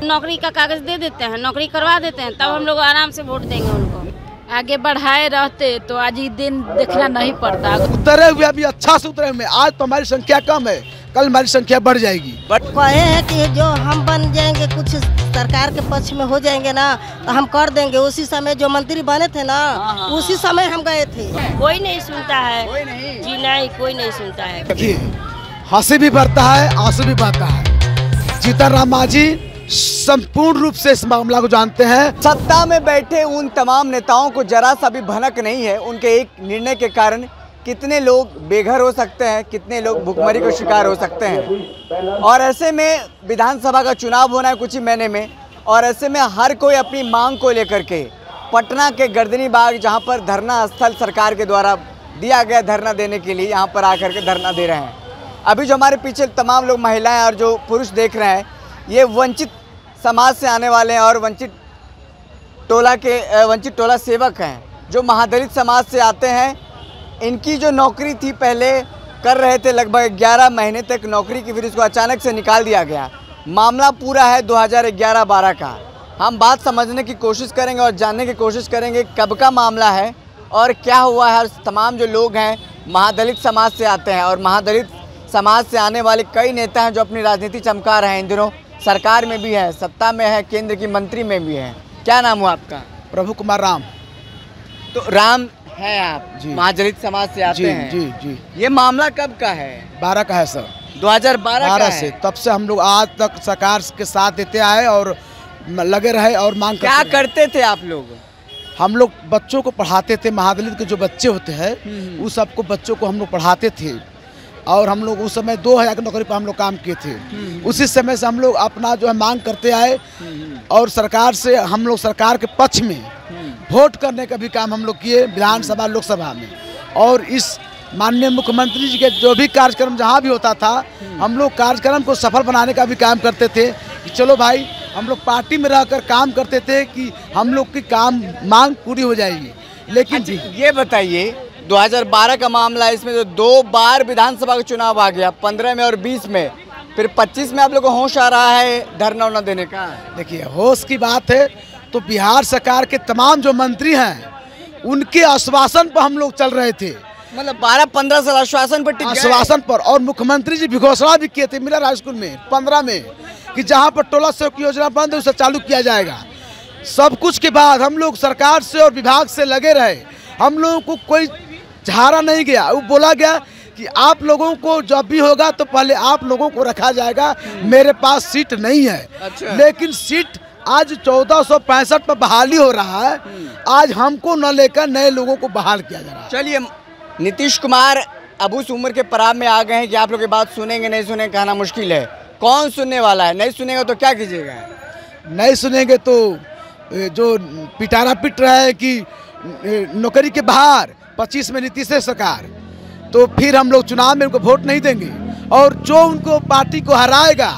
नौकरी का कागज दे देते हैं, नौकरी करवा देते हैं, तब हम लोग आराम से वोट देंगे उनको। आगे बढ़ाए रहते तो आज ये दिन देखना नहीं पड़ता। उतरे हुए अभी अच्छा से उतरे हुए, आज तो हमारी संख्या कम है, कल हमारी संख्या बढ़ जाएगी। बट कहे हैं कि जो हम बन जाएंगे, कुछ सरकार के पक्ष में हो जाएंगे ना, तो हम कर देंगे। उसी समय जो मंत्री बने थे ना, उसी समय हम गए थे। कोई नहीं सुनता है, कोई नहीं जी, नहीं कोई नहीं सुनता है। देखिए हंसी भी बढ़ता है, आंसू भी बहता है। जीतन राम मांझी संपूर्ण रूप से इस मामला को जानते हैं। सत्ता में बैठे उन तमाम नेताओं को जरा सा भी भनक नहीं है उनके एक निर्णय के कारण कितने लोग बेघर हो सकते हैं, कितने लोग भुखमरी का शिकार हो सकते हैं। और ऐसे में विधानसभा का चुनाव होना है कुछ ही महीने में, और ऐसे में हर कोई अपनी मांग को लेकर के पटना के गर्दनी बाग, जहां पर धरना स्थल सरकार के द्वारा दिया गया धरना देने के लिए, यहां पर आकर के धरना दे रहे हैं। अभी जो हमारे पीछे तमाम लोग महिलाएं और जो पुरुष देख रहे हैं, ये वंचित समाज से आने वाले हैं और वंचित टोला सेवक हैं जो महादलित समाज से आते हैं। इनकी जो नौकरी थी पहले कर रहे थे लगभग 11 महीने तक नौकरी की, फिर इसको अचानक से निकाल दिया गया। मामला पूरा है 2011-12 का। हम बात समझने की कोशिश करेंगे और जानने की कोशिश करेंगे कब का मामला है और क्या हुआ है। तमाम जो लोग हैं महादलित समाज से आते हैं और महादलित समाज से आने वाले कई नेता हैं जो अपनी राजनीति चमका रहे हैं। इन दिनों सरकार में भी है, सत्ता में है, केंद्र की मंत्री में भी है। क्या नाम हुआ आपका? प्रभु कुमार राम। तो राम है आप महादलित समाज से आते हैं? जी जी। ये मामला कब का है? 12 का है सर। 2012 से तब से हम लोग आज तक सरकार के साथ देते आए और लगे रहे और मांग क्या करते थे आप लोग? हम लोग बच्चों को पढ़ाते थे। महादलित के जो बच्चे होते हैं उस सबको बच्चों को हम लोग पढ़ाते थे और हम लोग उस समय 2000 की नौकरी पर हम लोग काम किए थे। उसी समय से हम लोग अपना जो है मांग करते आए और सरकार से हम लोग सरकार के पक्ष में वोट करने का भी काम हम लोग किए विधानसभा लोकसभा में। और इस माननीय मुख्यमंत्री जी के जो भी कार्यक्रम जहाँ भी होता था, हम लोग कार्यक्रम को सफल बनाने का भी काम करते थे कि चलो भाई, हम लोग पार्टी में रहकर काम करते थे कि हम लोग की काम मांग पूरी हो जाएगी। लेकिन ये बताइए 2012 का मामला है, इसमें तो 2 बार विधानसभा का चुनाव आ गया, 15 में और 20 में, फिर 25 में आप लोगों को होश आ रहा है धरना उना देने का। देखिए होश की बात है तो बिहार सरकार के तमाम जो मंत्री हैं उनके आश्वासन पर हम लोग चल रहे थे। मतलब 12-15 साल आश्वासन पर और मुख्यमंत्री जी भी घोषणा भी किए थे मिलर हाई स्कूल में 15 में कि जहाँ पर टोला सेवक योजना बंद है उसे चालू किया जाएगा। सब कुछ के बाद हम लोग सरकार से और विभाग से लगे रहे, हम लोगों को कोई झाड़ा नहीं गया। वो बोला गया कि आप लोगों को जब भी होगा तो पहले आप लोगों को रखा जाएगा, मेरे पास सीट नहीं है। अच्छा। लेकिन सीट आज 1465 पर बहाली हो रहा है। आज हमको न लेकर नए लोगों को बहाल किया जा रहा है। चलिए, नीतीश कुमार अब उस उम्र के पड़ाव में आ गए हैं कि आप लोग की बात सुनेंगे नहीं सुनेंगे कहना मुश्किल है। कौन सुनने वाला है? नहीं सुनेगा तो क्या कीजिएगा? नहीं सुनेंगे तो जो पिटारा पिट रहा है कि नौकरी के बाहर 25 में नीतीश सरकार, तो फिर हम लोग चुनाव में उनको वोट नहीं देंगे और जो उनको पार्टी को हराएगा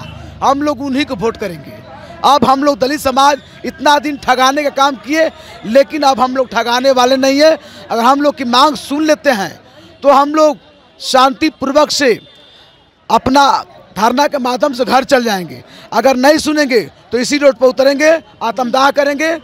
हम लोग उन्हीं को वोट करेंगे। अब हम लोग दलित समाज इतना दिन ठगाने का काम किए, लेकिन अब हम लोग ठगाने वाले नहीं है। अगर हम लोग की मांग सुन लेते हैं तो हम लोग शांतिपूर्वक से अपना धरना के माध्यम से घर चल जाएंगे। अगर नहीं सुनेंगे तो इसी रोड पर उतरेंगे, आत्मदाह करेंगे।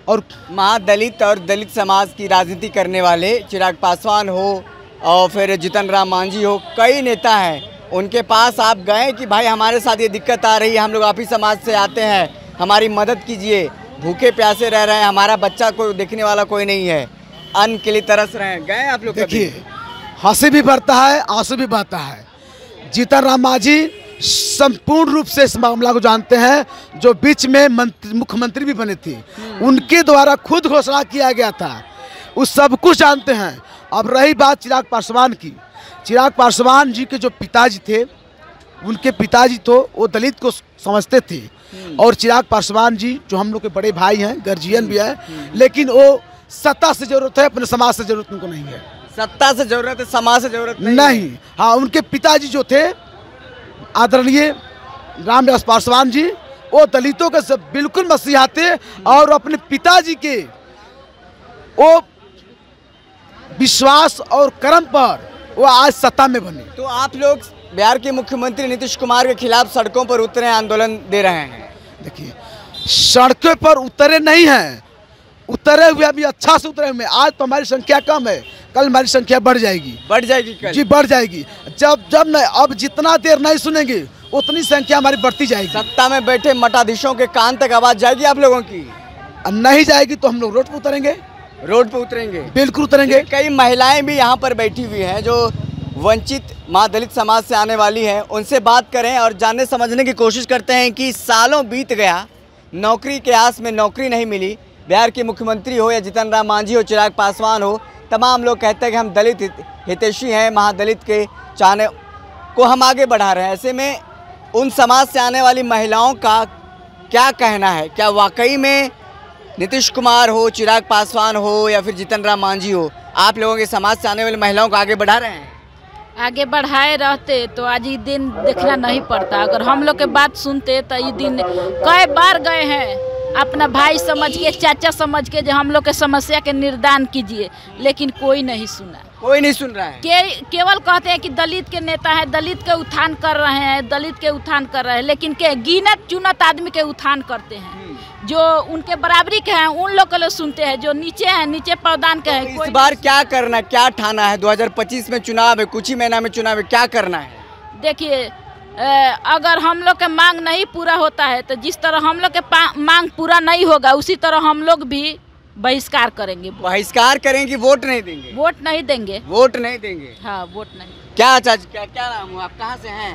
और महादलित और दलित समाज की राजनीति करने वाले चिराग पासवान हो और फिर जीतन राम मांझी हो, कई नेता हैं, उनके पास आप गए कि भाई हमारे साथ ये दिक्कत आ रही है, हम लोग आप ही समाज से आते हैं, हमारी मदद कीजिए, भूखे प्यासे रह रहे हैं, हमारा बच्चा को देखने वाला कोई नहीं है, अन्न के लिए तरस रहे हैं, गए आप लोग? देखिए हंसी भी बढ़ता है, आंसू भी बहता है। जीतन राम मांझी संपूर्ण रूप से इस मामला को जानते हैं। जो बीच में मुख्यमंत्री भी बने थे, उनके द्वारा खुद घोषणा किया गया था, उस सब कुछ जानते हैं। अब रही बात चिराग पासवान की, चिराग पासवान जी के जो पिताजी थे, उनके पिताजी तो वो दलित को समझते थे और चिराग पासवान जी जो हम लोग के बड़े भाई हैं, गार्जियन भी है, लेकिन वो सत्ता से जरूरत है, अपने समाज से जरूरत उनको नहीं है। सत्ता से जरूरत है, समाज से जरूरत नहीं। हाँ, उनके पिताजी जो थे आदरणीय रामविलास पासवान जी, वो दलितों के सब बिल्कुल मसीहा थे और अपने पिताजी के वो विश्वास और कर्म पर वो आज सत्ता में बने। तो आप लोग बिहार के मुख्यमंत्री नीतीश कुमार के खिलाफ सड़कों पर उतरे, आंदोलन दे रहे हैं? देखिए सड़कों पर उतरे नहीं हैं, उतरे हुए अभी अच्छा से उतरे हुए। आज तो हमारी संख्या कम है, कल हमारी संख्या बढ़ जाएगी कल। जी बढ़ जाएगी। जब नहीं, अब जितना देर नहीं सुनेंगे उतनी संख्या हमारी बढ़ती जाएगी। सत्ता में बैठे मठाधीशों के कान तक आवाज जाएगी आप लोगों की? नहीं जाएगी तो हम लोग रोड पर उतरेंगे। रोड पे उतरेंगे, बिल्कुल उतरेंगे। कई महिलाएं भी यहाँ पर बैठी हुई हैं जो वंचित महादलित समाज से आने वाली हैं। उनसे बात करें और जानने समझने की कोशिश करते हैं कि सालों बीत गया, नौकरी के आस में नौकरी नहीं मिली। बिहार के मुख्यमंत्री हो या जीतन राम मांझी हो, चिराग पासवान हो, तमाम लोग कहते हैं कि हम दलित हितैषी हैं, महादलित के चाहने को हम आगे बढ़ा रहे हैं। ऐसे में उन समाज से आने वाली महिलाओं का क्या कहना है? क्या वाकई में नीतीश कुमार हो, चिराग पासवान हो या फिर जीतन राम मांझी हो, आप लोगों के समाज से आने वाली महिलाओं को आगे बढ़ा रहे हैं? आगे बढ़ाए रहते तो आज ये दिन देखना नहीं पड़ता। अगर हम लोग के बात सुनते तो ये दिन कई बार गए हैं, अपना भाई समझ के, चाचा समझ के, जो हम लोग के समस्या के निर्दान कीजिए, लेकिन कोई नहीं सुना। कोई नहीं सुन रहा है। केवल कहते हैं कि दलित के नेता हैं, दलित के उत्थान कर रहे हैं, दलित के उत्थान कर रहे हैं, लेकिन के गिनत चुनत आदमी के उत्थान करते हैं। जो उनके बराबरी के हैं उन लोग के लोग सुनते हैं, जो नीचे हैं, नीचे पौदान के हैं। इस बार क्या करना, क्या ठाना है? 2025 में चुनाव है, कुछ ही महीना में चुनाव है, क्या करना है? देखिए, अगर हम लोग के मांग नहीं पूरा होता है तो जिस तरह हम लोग के मांग पूरा नहीं होगा उसी तरह हम लोग भी बहिष्कार करेंगे। बहिष्कार करेंगे, वोट नहीं देंगे? वोट नहीं देंगे। वोट नहीं देंगे, हाँ वोट नहीं। क्या चाची, क्या नाम हुआ, आप कहाँ से हैं?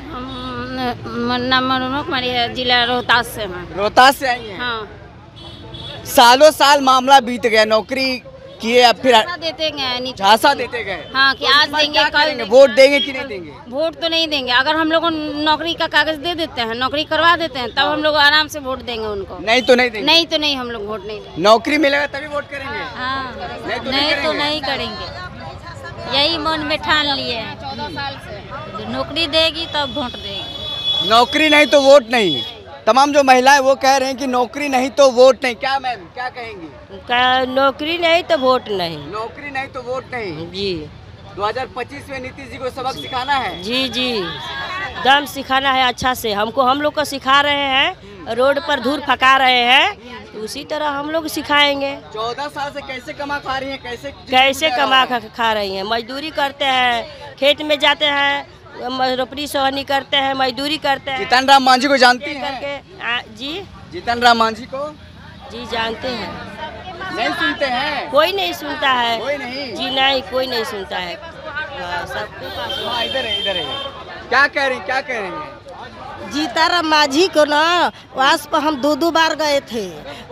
नाम मनोरमा कुमारी है, जिला रोहतास से हैं। रोहतास से आई हैं? हाँ। सालों साल मामला बीत गया, नौकरी किए, अब फिर देते गए, झांसा देते गए। हाँ कि आज देंगे, कल देंगे। वोट देंगे कि नहीं देंगे? वोट तो नहीं देंगे। अगर हम लोग को नौकरी का कागज दे देते हैं, नौकरी करवा देते हैं, तब हम लोग आराम से वोट देंगे उनको। नहीं तो नहीं देंगे? नहीं तो नहीं, हम लोग वोट नहीं देंगे। नौकरी मिलेगा तभी वोट करेंगे? हाँ। नहीं तो नहीं करेंगे, यही मन में ठान लिए। 14 साल से नौकरी देगी तब वोट देगी। नौकरी नहीं तो वोट नहीं। तमाम जो महिलाएं वो कह रहे हैं कि नौकरी नहीं तो वोट नहीं। क्या मैम, क्या कहेंगी? नौकरी नहीं तो वोट नहीं। नौकरी नहीं तो वोट नहीं जी। 2025 में नीतीश जी को सबक सिखाना है। जी जी, दम सिखाना है अच्छा से। हम लोग को सिखा रहे हैं, रोड पर धूल फका रहे हैं, तो उसी तरह हम लोग सिखाएंगे। 14 साल से कैसे कमा खा रही हैं? कैसे कमा खा रही हैं? मजदूरी करते हैं, खेत में जाते हैं, रोपनी सोहनी करते हैं, मजदूरी करते हैं। जीतन राम मांझी को जानती हैं? जी, जीतन राम मांझी को जी जानते हैं। नहीं सुनते हैं? कोई नहीं सुनता है। कोई नहीं? जी नहीं, कोई नहीं सुनता है। सबके पास। हाँ, इधर है, इधर है। क्या कह रहे हैं? जीतन मांझी को ना वास पर हम 2 बार गए थे,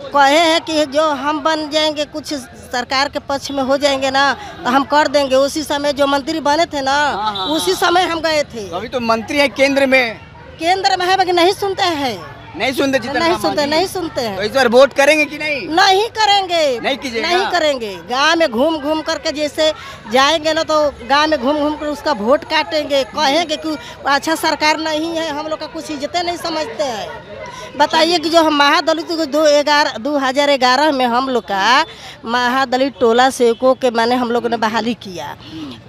कहे हैं कि जो हम बन जाएंगे, कुछ सरकार के पक्ष में हो जाएंगे ना तो हम कर देंगे। उसी समय जो मंत्री बने थे ना, उसी समय हम गए थे। अभी तो मंत्री है केंद्र में है, बाकी नहीं सुनते हैं। नहीं सुनते? नहीं सुनते हैं। तो इस बार वोट करेंगे कि नहीं? नहीं करेंगे। नहीं कीजिएगा? नहीं करेंगे। गांव में घूम करके जैसे जाएंगे ना, तो गांव में घूम कर उसका वोट काटेंगे, कहेंगे कि अच्छा सरकार नहीं है, हम लोग का कुछ इज्जतें नहीं समझते हैं। बताइए कि जो हम महादलित 2011 में हम लोग का महादलित टोला सेवकों के माने हम लोगों ने बहाली किया,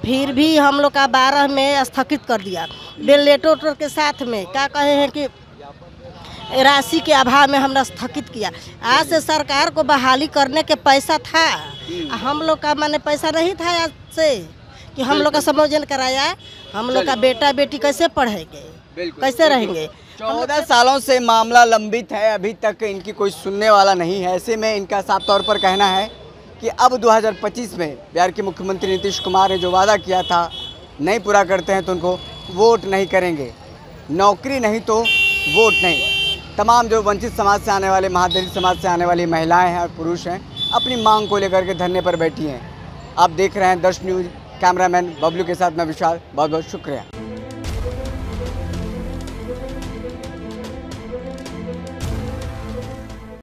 फिर भी हम लोग का 12 में स्थगित कर दिया। बेलेटर के साथ में क्या कहे हैं कि राशि के अभाव में हमने स्थगित किया। आज से सरकार को बहाली करने के पैसा था, हम लोग का माने पैसा नहीं था आज से कि हम लोग का समायोजन कराया। हम लोग का बेटा बेटी कैसे पढ़ेंगे, कैसे रहेंगे? 14 सालों से मामला लंबित है, अभी तक इनकी कोई सुनने वाला नहीं है। ऐसे में इनका साफ तौर पर कहना है कि अब 2025 में बिहार के मुख्यमंत्री नीतीश कुमार ने जो वादा किया था नहीं पूरा करते हैं तो उनको वोट नहीं करेंगे। नौकरी नहीं तो वोट नहीं। तमाम जो वंचित समाज से आने वाले, महादलित समाज से आने वाली महिलाएं हैं और पुरुष हैं, अपनी मांग को लेकर के धरने पर बैठी हैं। आप देख रहे हैं दर्श न्यूज़, कैमरामैन बबलू के साथ मैं विशाल, बहुत बहुत शुक्रिया।